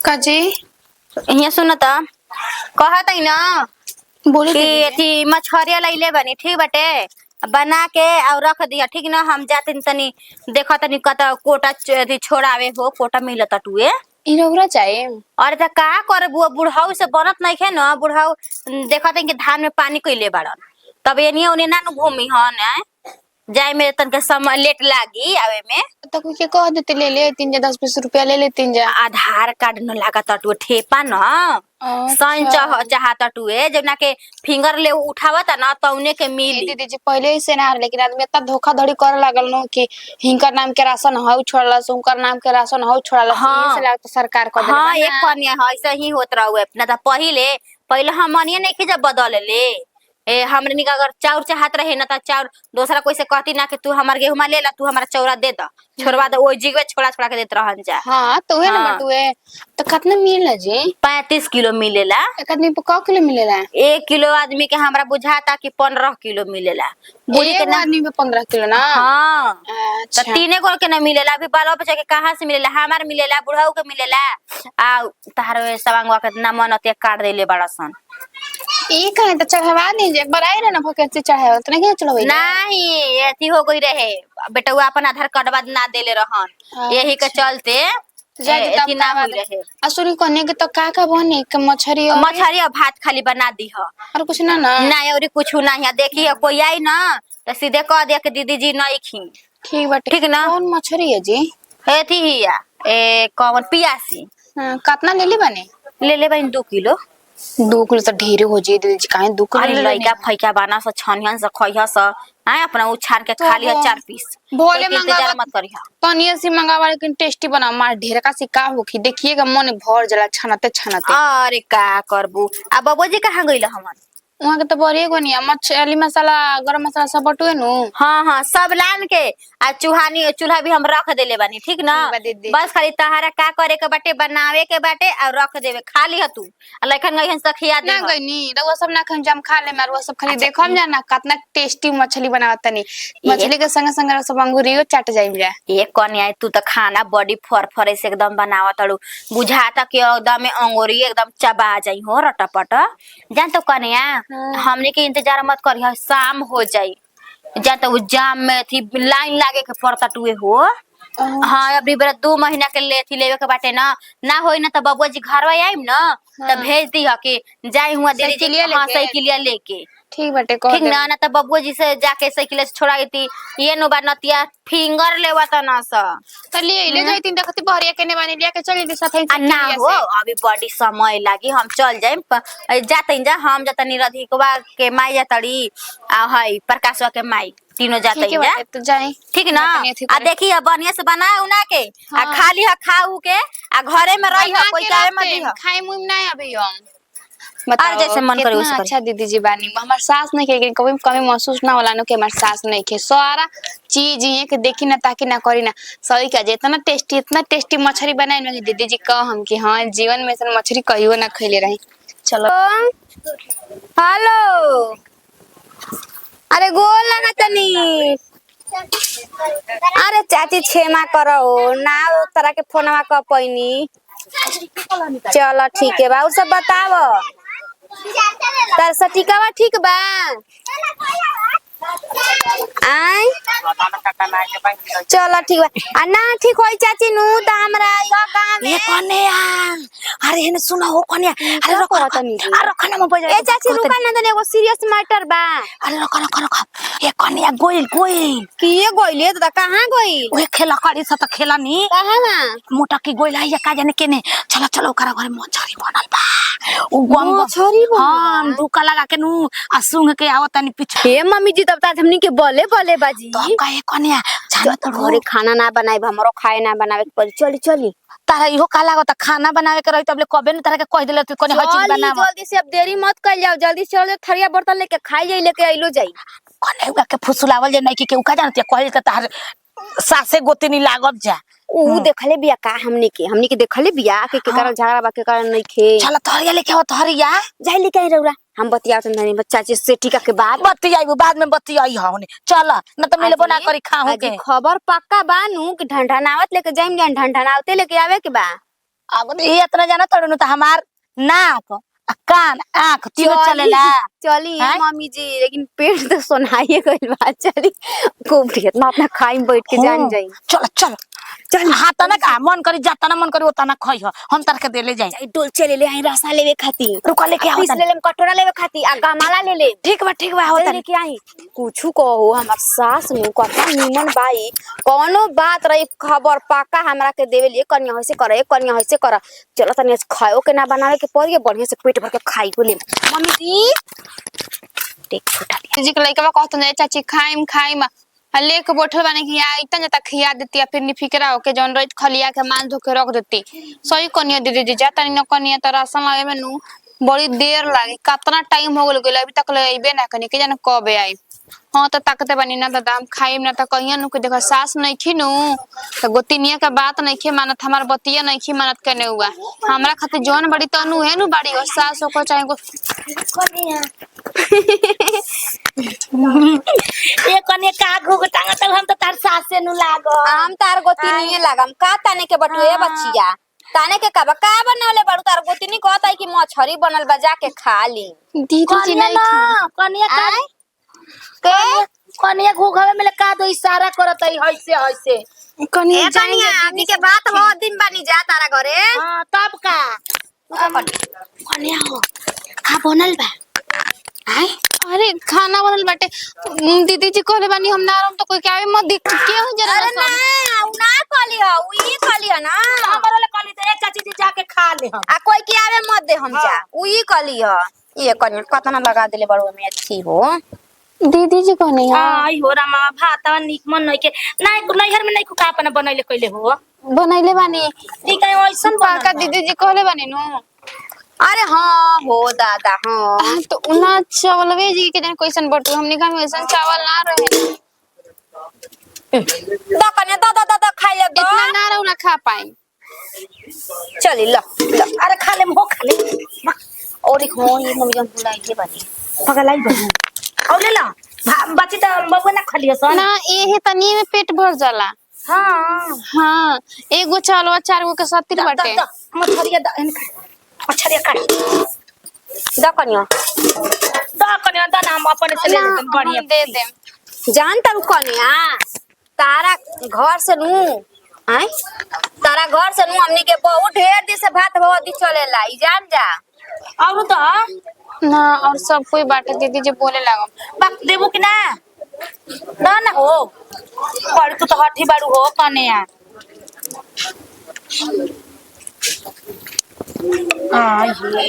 काजी यहाँ सुन त कहत है ना बोले कि दीदी अथी मछरिया लैले बनी ठीक बटे बना के और रख दिया ठीक ना। हम जाते तनी देखा तनी कत कोटा अथी छोड़ावे हो कोटा मिलत टुए। इनौरा चाहिए। और त का करे बुढ़ाऊ से बनत नहीं खे ना। बुढ़ाऊ देखत कि धान में पानी कइले बाड़न तब एनिए ओने ना घूमी हन जाए में तनके समय लेट लागी आवे में। तो कुछ कह देते ले ले 10-20 रुपया ले ले 3 जा। आधार कार्ड न लागत टुए ठेपा न साइन अच्छा चाहत टुए जब ना के फिंगर ले उठावत ना तौने के ए मिली। दीदी जी पहले ही से ना लेकिन आदमी इतना धोखाधड़ी करे लागल नो कि हिंकर नाम के राशन हौ छोड़ला सुनकर नाम के राशन हौ छोड़ला हाँ। ये से लागत सरकार कर हाँ देले एक कन्या है ऐसे ही होत रहुए ना त पहिले पहिले हमनिए नहीं जब बदल ले ए हमरे निका अगर चाउर चाहत रहे ना त चाउर दूसरा कोई से कहती ना कि तू हमार गेहुमा ले ला तू हमारा चौरा दे द छोड़वा दे ओई जिगवे छोड़ा छोड़ा के देत रहन जा। हां तो है ना हाँ। बटुए तो कितना मिलेला जी 35 किलो मिलेला। एक आदमी पे क किलो मिलेला 1 किलो आदमी के हमरा बुझाता कि 15 किलो मिलेला बुढ़ी के एक ना। आदमी पे 15 किलो ना। हाँ तो अच्छा तीने गोल के ना मिलेला अभी बाल बच्चा के कहाँ से मिलेला हमार मिलेला बुढ़ाऊ के मिलेला आ तार सवांगवा के ना मन ते काट देले बड़सन। ई कहे तो चढ़ावा नहीं जे बराई रे ना भकेसी चढ़ावा तो नहीं चढ़ावे नहीं ऐसी हो गई रहे बेटवा अपन आधार कार्ड बाद ना देले रहन यही के चलते ऐसी ना हुई रहे। असुरी कोने के तो का बने के मछरी मछरी भात खाली बना दी ह और कुछ ना ना ना और कुछ नहीं देखी कोई आई ना तो सीधे कह दिया कि दीदी जी नहीं खी ठीक बाटे ठीक ना। कौन मछरी है जी एथी हिया ए कौन पियासी कितना ले ले बने ले बहन 2 किलो 2 किलो तो ढेरे हो जी दीदी जी काहे 2 किलो अरे ले लइका फैका बाना से छनियन से खइया से हां अपना उछार के खा लिया 4 पीस भोले इंतजार मत करिया तनिया से मंगावा लेकिन टेस्टी बना मार ढेर का सिक्का होखी देखिएगा मन भर जला छनाते छनाते। अरे का करबू आ बाबूजी कहां गइल हमन वहां के तो बड़े गोनिया मछली मसाला गरम मसाला सब बटुए नु। हाँ हाँ सब लान के आ चूहानी चूल्हा भी हम रख देले बानी ठीक ना। ठीक बा दीदी। बस खाली तहारा का करे के बाटे बनावे के बाटे और रख देवे खा लिह तू लखन गई सखिया दे ना गईनी रउआ सब ना खन जाम खा ले मारवा सब खाली देखम जा ना कितना टेस्टी मछली बनावत तनी मछली के संग संग सब अंगूरियो चाट जाइम जा। एक कन्या तू तो खाना बड़ी फर से एकदम बनावत अड़ू बुझाता कि एकदम अंगूरी एकदम चबा जाई हो रटपट जान तो कन्या हमने के इंतजार मत करियो शाम हो जाई जा तो जाम में थी लाइन लागे के पड़ता टुए हो। हाँ अभी बेरा 2 महीना के ले थी लेवे के बाटे ना होई ना तो बबुआ जी घर आइम ना तो भेज दी कि जाई हुआ दीदी जी हाँ साइकिलिया लेके ठीक बाटे कह ठीक ना तो बबुआ जी से जाके साइकिल से छोड़ा थी ये नो बार नतिया फिंगर लेवा त ना सा तो ले जाई तीन देखती बहरिया के ने बानी लिया के चली दे साथे ना हो अभी बड़ी समय लागी हम चल जाइम जाते जा हम जतनी रधिकवा के माई जातड़ी आ हई प्रकाशवा के माई तीनों जाते जा तो जाई ठीक ना आ देखी बढ़िया से बना उना के आ खाली ह खाऊ के आ घरे में रही ह कोई काहे मत दी ह खाई मुम ना अभी हम और जैसे मन करे वैसे अच्छा दीदी जी बानी हमार सास नहीं के कभी कमी महसूस ना होला नो के हमार सास नहीं के सारा चीज ये के देखी ना ताकि ना करी ना सही का इतना टेस्टी मछली बनाई ना दीदी जी कह हम कि हां जीवन में ऐसा मछली कहियो ना खइले रही। चलो हेलो अरे गोल लगा तनी अरे चाची क्षमा करो ना तरह के फोनवा क पैनी चलो ठीक है बा उ सब बताओ तर सटिकावा ठीक बा आय चलो ठीक बा आ ना ठीक होई चाची नु त हमरा यो गांव में ये कने यार अरे हेने सुना हो कने अरे रखो अरे खाना में बजा ए चाची रुका ना तने एगो सीरियस मैटर बा अरे रखो ये कने या गोइल की ये गोइले त कहां गई ओए खेला करी स त खेला नी कहां ना मोटा की गोइल है या का जाने केने चलो ओकरा घरे मछरी बनल बा उ गम मछरी बनल हां धोखा लगा के नु आ सुंग के आवत नी पीछे हे मम्मी जी तब त हमनी के बोले बाजी तो कहे कने जाने तो घरे खाना ना बनाई हमरो खाए ना बनावे के पड़ी चली तारा इहो का लागत खाना बनावे के रही तबले कबे न तारा के कह देले कने हर चीज बनावा जल्दी से अब देरी मत कर जाओ जल्दी से चल थरिया बर्तन लेके खाई जाई लेके आइलो जाई कने उका के फुसुलावल जे नहीं के उका जानत कहल के तार सासे गोतनी लागत जा ऊ देखले बिया का हमनी के देखले बिया के कारण झगड़ा बा के कारण नहीं खे चल तहरिया लेके आओ तहरिया जाई लेके आई रौरा हम बतिया त नहीं बच्चा जी से टीका के बाद बतियाई बाद में बतियाई होने चल न त मिलबो ना करी खाहू के खबर पक्का बानू कि ढंढनावत लेके जाइम जान ढंढनावते लेके आवे के बा अब ये इतना जाना तोड़ तो हमार नाक आ कान आँख तीनों चलेला। चली हैं? मम्मी जी, लेकिन पेट तो सुनाइए गइल बा। चली खूब ना अपना खाई बैठ के जान जाई। चलो चलो चल हाँ तना का मन करी जाता ना मन करी उतना खई हो हम तार के दे ले जाए। डोलचे ले ले आई रसा लेवे खाती, रुका लेके आओ पीस ले ले कटोरा लेवे खाती आ गमाला ले ले। ठीक बा हो होता लेके आई कुछु कहो हमार सास नु कथा निमन बाई, कोनो बात रही खबर पाका हमरा के देवे लिए कन्या होइसे करे कन्या होइसे कर। चलो तनी आज खाओ के ना बनावे के पड़ी, बढ़िया से पेट भर के खाई को ले। मम्मी जी देख छुटा दिया जी के लइका कहत जाए चाची खाइम लेके बैठल बानी कि या इतना जता खिया देती या फिर निफिकरा होके जौन रही खलिया के मान धो के रख देती। सही कनिया दीदी जी जाता नहीं न कनिया तो राशन लावे में नु बड़ी देर लागी, कितना टाइम हो गेल अभी तक ले अइबे ना कनी के जाने कब आई। हां तो ताकते बनी ना दादा हम खाइम ना तो कहिया नु के देखो सास नहीं खिनु तो गोतिनिया के बात नहीं खे मानत, हमार बतिया नहीं खी मानत कने हुआ हमरा खातिर जौन बड़ी तनु है नु बड़ी और सास को चाहे को ये कने का घुगटांगा तब हम तो तार सास से नु लागो हम तार गोतिनिए लागम का ताने के बटुए बच्चिया ताने के का बनले बड़ू तार गोतिनी कहता है कि मछरी बनल बा जाके खा ली। दीदी जी कनिया नहीं ना कनिया का के कनिया घुघवे में का दो इशारा करत है हइसे कनिया ए कनिया हमनी के बात हो दिन बानी जा तारा घरे। हां तब का कनिया हो का बनल बा आय अरे खाना बनल बाटे दीदी जी कहले बानी हम ना आराम तो कोई के आवे मत देख के हो जरा अरे ना उ ना कली हो उ ई कली हो ना हमरे ले कली तो एक चाची जी जाके खा ले हम आ कोई के आवे मत दे हम जा उ ई कली हो। ये कनिया कतना लगा देले बड़ू में अच्छी हो दीदी जी कहनी हां आई हो रामा भातवा निक मन नहीं के नहीं नैहर में नहीं को का अपना बनैले कइले हो बनैले बानी ठीक है ओइसन पाका दीदी जी कहले बानी नु। अरे हाँ हो दादा हाँ तो उना चावलवे जी के जन क्वेश्चन बटू हमनी का में ऐसा चावल ना रहे दा कन्या दा खाई ले दो इतना ना रहो ना खा पाए। चली लो अरे खा ले हो खा ले और एक हो ये मम्मी जन बुलाई के बानी पगलाई बहू और ले ला बच्ची तो बबुआ ना खलियो सन ना ये तनी में पेट भर जाला। हां हां एगो चावल 4 गो के 70 बाटे मछरिया दा मछरिया काट दा कन्या दा नाम अपने से ले लेते बढ़िया दे दे जान तब कन्या तारा घर से नू आय तारा घर से नू हमनी के बहुत ढेर दिन से भात भवदी चलेला ई जान जा और तो ना और सब कोई बाटे दीदी जी बोले लागो बात देबो कि ना ना ना हो पर तू तो हठी बाड़ू हो कन्या हां ये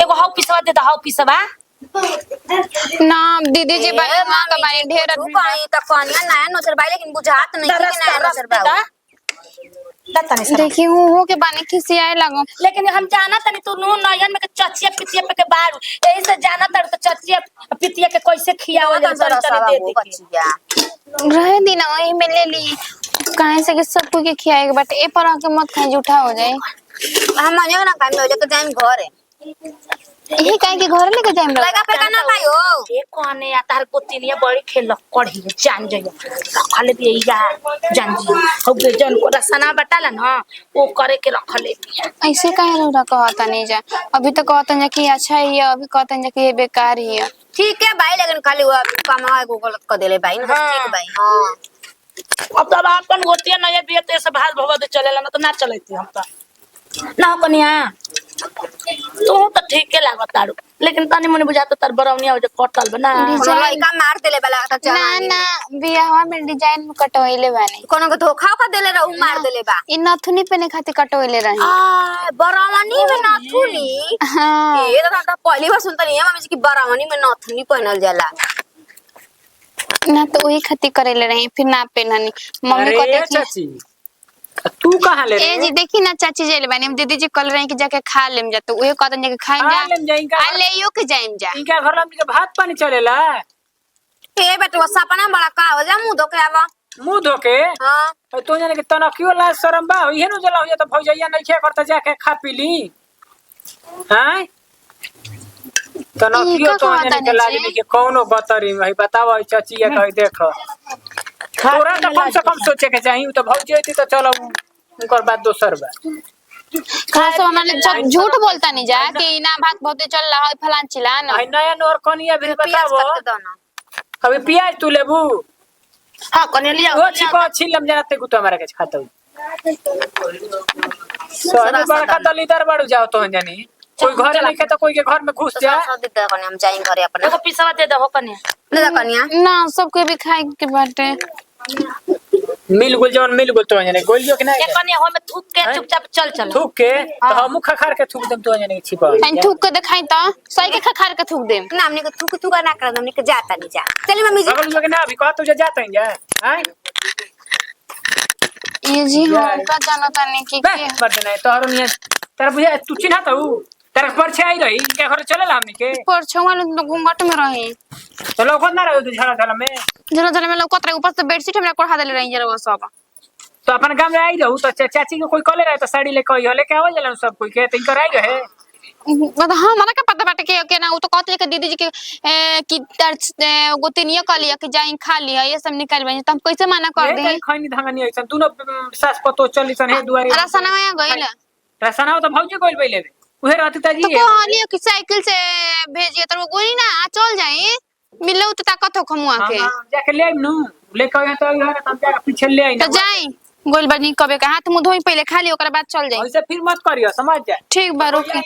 एगो हाउ पिसवा दे हाउ पिसवा ना दीदी जी बानी मां का बानी ढेर तू कहीं त कन्या नया नजर बाई लेकिन बुझात नहीं कि नया नजर बा देखी हो के बानी खिसी आए लागो लेकिन हम जाना तनी तू नु नयन में के चचिया पितिया पे के बारू यही से जाना तर तो चचिया पितिया के कैसे खियावल जाता तनी दे दे बच्चिया रहे दिन वही में ले ली काहे से के सब कोई के खियाए बट ए पर आके मत खाए जूठा हो जाए। हम मने ना काम में लेके जाएं घरे यही काहे के घर लेके जाएम लगा पे का ना भाई हो ए कोने आ तार गोतिनिया बड़ी खेल कढ़ी जान जइया रखले दिए या जान जी हो के जन को रसना बताला ना वो करे के रखले दिया ऐसे काहे रौरा कहता नहीं जा अभी तो कहता जा कि अच्छा ही है अभी कहता जा कि ये बेकार ही है। ठीक है भाई लेकिन खाली वो कमावा गूगल कर देले भाई ना ठीक भाई हां अब तब अपन गोतिया नया बिया ते से भात भवद चलेला ना तो ना चलैती हम तो ना कनिया तू तो ठीक के लागत तारू लेकिन तनी मने बुझात तार बरौनिया हो जे कटल बना लइका मार देले वाला त चला ना ना बियाह में डिजाइन में कटवाइले बानी कोनो के धोखा का देले रहू मार देले बा इ नथुनी पहने खातिर कटवाइले रही। आ बरावनी में नथुनी हां ये तो पहली बार सुनता नहीं है मम्मी जी की बरावनी में नथुनी पहनल जाला ना तो वही खातिर करेले रही फिर ना पहननी मम्मी को देखी चाची तू कहां ले ए जी देखी ना चाची जेल बानी दीदी जी कल रही कि जाके खा लेम जा तो ओए कहतन जाके खाई जा लेम जाइंगा आ लेयो के जाइम जा इनका घर में के भात पानी चलेला ए बेटवा सपना बड़ा का हो जा मुंह धोके आवा मुंह धोके हां तो जाने के तनकियो ला शरम बा इहे नु जला हो जा तो भौजैया नहीं खे करता जाके खा पी ली हैं तनकियो तो जाने के लाज नहीं के कौनो बतरी भाई बताओ चाचिया कह देख तोरा तो कम से कम सोचे के चाहिए तो भौजी थी तो चलो उनकर बात दोसर बा सब हमारे सब झूठ बोलता नहीं जा कि ना भात बहुत चल रहा है फलान चिलान। आई नया नोर कनिया भी प्याज बताओ काट के दो ना। कभी प्याज तू लेबू हाँ कन्या लिया वो छिपा छिलम जानते को तो हमारा के खाता हूं सोने बड़ा खाता लीडर बाड़ू जाओ तो जानी कोई घर नहीं तो कोई के घर में घुस जा सब दे दो कन्या हम जाई घरे अपना। देखो पिसवा दे दो कन्या। ले जा कन्या। ना सबके भी खाए के बाटे। मिल गुल जवन मिल गुल तो जानी गोलियो के नहीं एक कन्या हो में थूक के चुपचाप चल चल। थूक के तो हम खखार के थूक देम तो जानी छिपा खाई थूक के दिखाई तो सही के खखार के थूक देम। ना हमने को थूक थूका ना कर हमने के जाता नहीं जा। चलिए मम्मी जी। बगल जो के ना अभी कह तो जाते हैं जा हैं ये जी हम का जाना ताने की बे मर देना तो हरो नहीं तेरा बुझा तू चिन्हा तो तेरा पर छे आई रही क्या घर चले हमनी के पर छवान तो घूंघट में रहे तो लोग ना रहो तो झड़ा झड़ा में जरा जरा में लोग कतरे ऊपर से बेडशीट हमरा कोढ़ा देले रही जरा वो सब। तो अपन गांव में आई रहू तो चाची को कोई कॉले रहे तो साड़ी लेके आई लेके आवल जलन सब कोई के तिनकर आई रहे मतलब हां हमरा का पता बाटे के ना वो तो कहते के दीदी जी के कि गोतिनिया कर लिया कि जाई खा लिया ये सब निकाल बनी तो हम कैसे मना कर दे। ये खैनी धांगनी ऐसन दोनों सास पतो चली सन है दुआरे रासना में गइल रसना तो भौजी कोइल पहले उहे रहती ताजी तो कहलियो कि साइकिल से भेजिए तो वो गोली ना चल जाई मिलो तो ताकत हो खमुआ के जाके ले नु लेके आए तो घर तब जाके पीछे ले आई तो जाई गोल बनी कबे का हाथ मुंह धोई पहले खा लियो ओकरा बाद चल जाई। ऐसे फिर मत करियो समझ जा ठीक बा रुकी।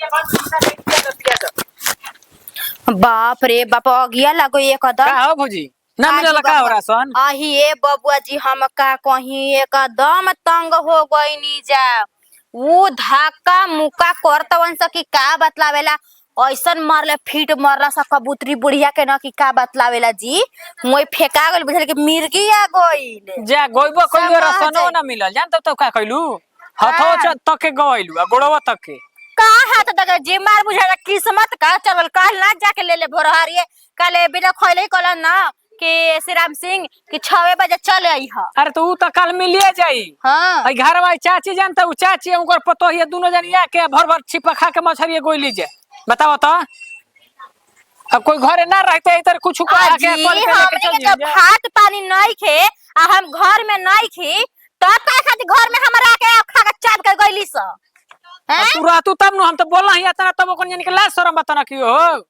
बाप रे बाप अगिया लगो एकदम। का हो भौजी ना मिलल का हो रासन आही ए बबुआ जी हम का कहीं एकदम तंग हो गईनी जा। वो धक्का मुक्का करतवन स की का बतलावेला ऐसन मारले फीट मारला सा कबूतरी बुढ़िया के न की का बतलावेला जी मोय फेका गइल बुझल के मिर्गी आ गइल जा गोइबो कोइलो रसनो ना मिलल जान तो का कइलू हथो तक के गइलू आ गोड़वा तक के का हाथ दगा जे मार बुझाला किस्मत का चलल काल ना जाके ले ले भोरहारिए काले बिना खइले कल ना कि श्री राम सिंह कि 6 बजे चले आई ह। अरे तो ऊ तो कल मिलिए जाई हां आई घर वाली चाची जानता ऊ चाची उनकर पतोहिया दोनों जनिया के भर भर छिपा खा के मछरी गोइली जे बताओ तो अब कोई घरे ना रहते इधर कुछ को आके कॉल करके हमने चल के जब भात पानी नहीं खे आ हम घर में नहीं खी तो का खातिर घर में हमरा के खा के चाट के गइली स हैं तू रहतू तब नु हम तो बोला ही इतना तब कोन जानी के लाज शरम बता कियो हो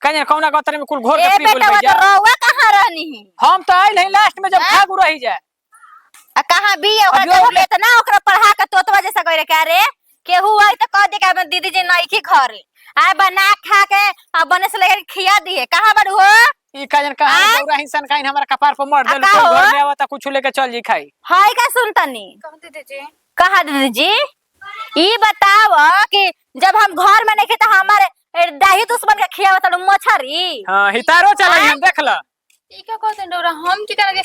कने कौना गतरे में कुल घोर के पी बोल बेटा जा रहुआ कहां रहनी हम तो आइल है लास्ट में जब खागु रही जाए आ कहां भी ओकरा जब लेत ना ओकरा पढ़ा के तोतवा जैसा कइरे का रे केहू आई त कह दे के हम दीदी जी नहीं खी घरे आ बना खा के आ बने से लेके खिया दिए कहां बड़ू हो ई काजन कहां गौरा हिंसन काइन हमरा कपार पर मर देल कोई घर में आवता कुछ लेके चल जी खाई हाय का सुनतनी कहते दीदी कहा दीदी जी ई बताव कि जब हम घर में नहीं खे त हमारे दाही दुश्मन के खियावत मछरी हां हितारो चलाई हम देख ल ई क्या कहते डोरा हम की तरह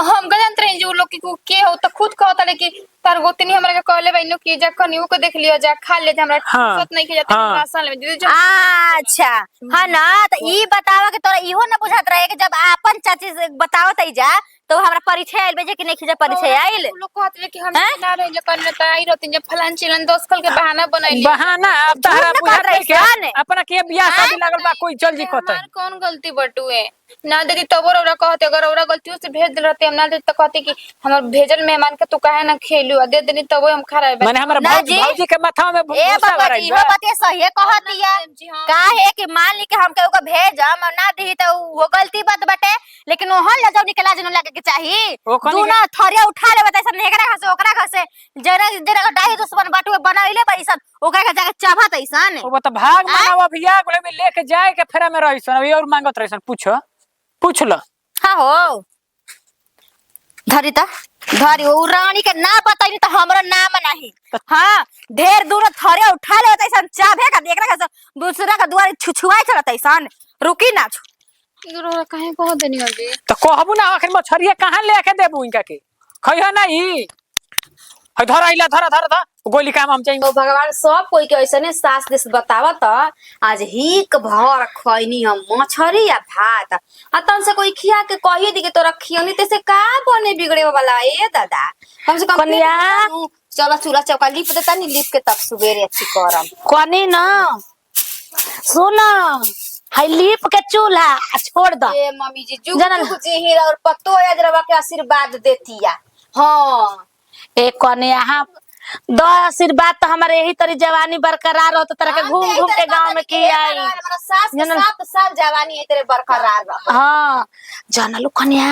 हम गजंत रहे जो लोग के हो तो खुद कहता ले कि तार गोतनी हमरा के कहले बइनो कि जा कनियो को देख लियो जा खा ले हमरा फुर्सत नहीं के जाते राशन ले दीदी अच्छा हां ना त ई बतावा कि तोरा इहो न बुझात रहे कि जब आपन चाची से बतावत आई जा तो हमरा परिचय आइल बेजे कि नहीं खिजा परिचय आइल लोग कहते ले कि हम ना रहे जे करने त आई रहती जे फलान चिलन 10 कल के बहाना बनैली बहाना अब तहरा बुझात है के अपना के बियाह शादी लागल बा कोई चल जी कहत हमार कौन गलती बटुए ना दीदी तब ओरा कहते अगर ओरा गलतियों से भेज दिल रहते हम ना दे तो कहते कि हमर भेजल मेहमान के तू काहे ना खेलू दे देनी तब हम खा रहे माने हमरा भौजी के माथा में ए बाबा जी हो बात सही कहतिया काहे कि मान ली कि हम के ओको भेजम ना दी त वो गलती बात बटे लेकिन ओहन ले जाओ निकला जनो लागे के चाहिए दूना थरिया उठा ले बताई सब नेकरा घसे ओकरा घसे जरा जरा डाही दुश्मन बाटुए बनाइले पैसा ओकरा के जाके चाभत ऐसन ओ त भाग मानव भैया गोले में लेके जाए के फेरा में रहिसन अभी और मांगत रहिसन पूछ ल हां हो धरी वो रानी के ना बताई त हमरा नाम नहीं हां ढेर दूर थरिया उठा ले बताई चाभे का देखरा घसे दूसरा का दुआर छुछुआई चलत ऐसन रुकी ना इरो काहे कह देनी अबे तो कहबू ना आखिर मछरिया कहां लेके देबू इनका के खइहा नहीं है धर आइला धर गोली काम हम चाहिए भगवान सब कोई के ऐसने सास देश बतावा त आज हिक भर खइनी हम मछरी या भात आ तन से कोई खिया के कहिए दी के तोरा खियनी ते से का बने बिगड़े वाला ए दादा हम से कनिया चला चूल्हा चौका लिप देता नहीं लिप के तब सुबेरे अच्छी करम कनी ना सुन हाई लिप के चूल्हा छोड़ द ए मम्मी जी जुग जी हीरा और पत्तो अजरवा के आशीर्वाद देतिया हां ए कन्या दो आशीर्वाद तो हमारे यही तरी जवानी बरकरार हो तो तरह के घूम घूम के गांव में की आई हमारा सास के जनल- 7 साल जवानी है तेरे बरकरार रह। हाँ जानलू कन्या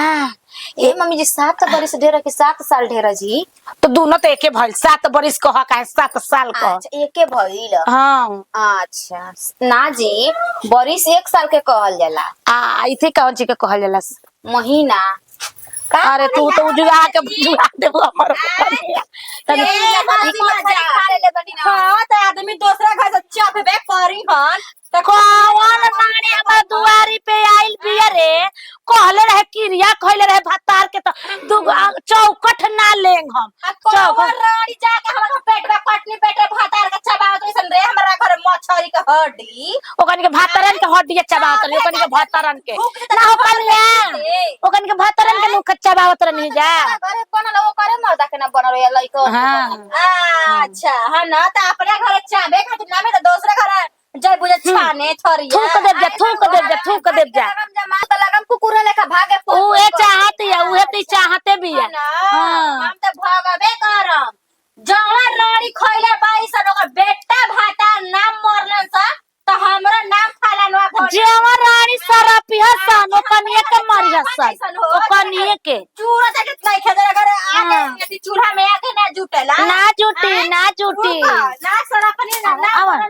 ए मम्मी जी 7 बरिस ढेर कि 7 साल ढेर जी? तो दोनों तो एके भइल 7 बरिस कह का 7 साल का। अच्छा एके भइल। हाँ अच्छा ना जी बरिस 1 साल के कहल जाला। इथे कौन चीज के कहल जाला? महीना का अरे तू तो जुआ के जुआ देबो हमर कन्या। तनी हाँ तो आदमी दूसरा घर से चपबे करी हन तो कौन नानी हमर दुआरी पे आइल बिया रे कहले रहे किरिया कहले रहे भतार के तो चौकट ना लेंग हम कौन रानी जाके हमरा पेट में पटनी पेटे भातार के चबावत रहिसन रे हमरा घर मछरी के हड्डी ओकन के भातरन के हड्डी चबावत रही ओकन के भातरन के ना ओकन के भातरन के मुख चबावत रही जा घरे बनल वो करे मर्दा के ना बनल या लइको। हाँ। अच्छा हां ना त अपने घरे चाबे खातिर ना में त दूसरे घरे जय बुझे छाने थरिया थूक देब जा थूक देब जा थूक देब जा जमा त लगम कुकुर लेखा भागे उहे चाहत या उहे ती चाहते भी है। हां हम त भागबे करम जवान रानी खइले बाई सन ओकर बेटा भाता नाम मरलन स त हमरो नाम खालानवा भर जेवर रानी सरपिया सन ओकनिए के मरिया सन ओकनिए के चूड़ा से कितना खेदर करे आगे चूल्हा में आके ना जुटेला ना जुटी ना जुटी ना सरपनी ना आवन।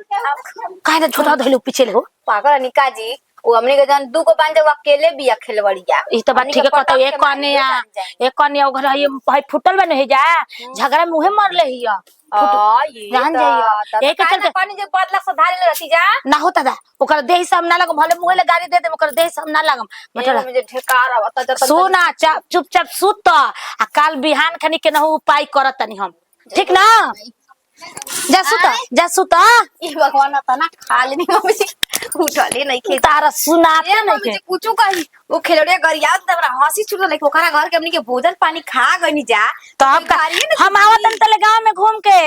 काहे ना छोटा धइलो पीछे ले हो पागल निका जी वो हमनी के जन 2 को बांधे वो अकेले बिया खेलवड़िया ई तो बात ठीक है कहतो एक कन्या घर है भाई फुटल बने है जा झगड़ा मुहे मरले हिया ये जान जाइयो एक चलते पानी जे बदला से धारे रहती जा ना होता दा ओकर देह साम ना लगम भले मुहे ले गाड़ी दे दे ओकर देह साम ना लगम मतलब मुझे ढेकार आवता जत सुना चुपचाप सुत आ काल बिहान खनी के नहु उपाय करत तनी हम ठीक ना जा सुत ई भगवान त ना खाली नहीं मम्मी जी उठले नहीं खे तारा सुनाते नहीं मम्मी जी कुछ कही वो खेलड़े गरिया त हमरा हंसी छुट लेके ओकरा घर के हमनी के भोजन पानी खा गनी जा तो हम आवतन तले गांव में घूम के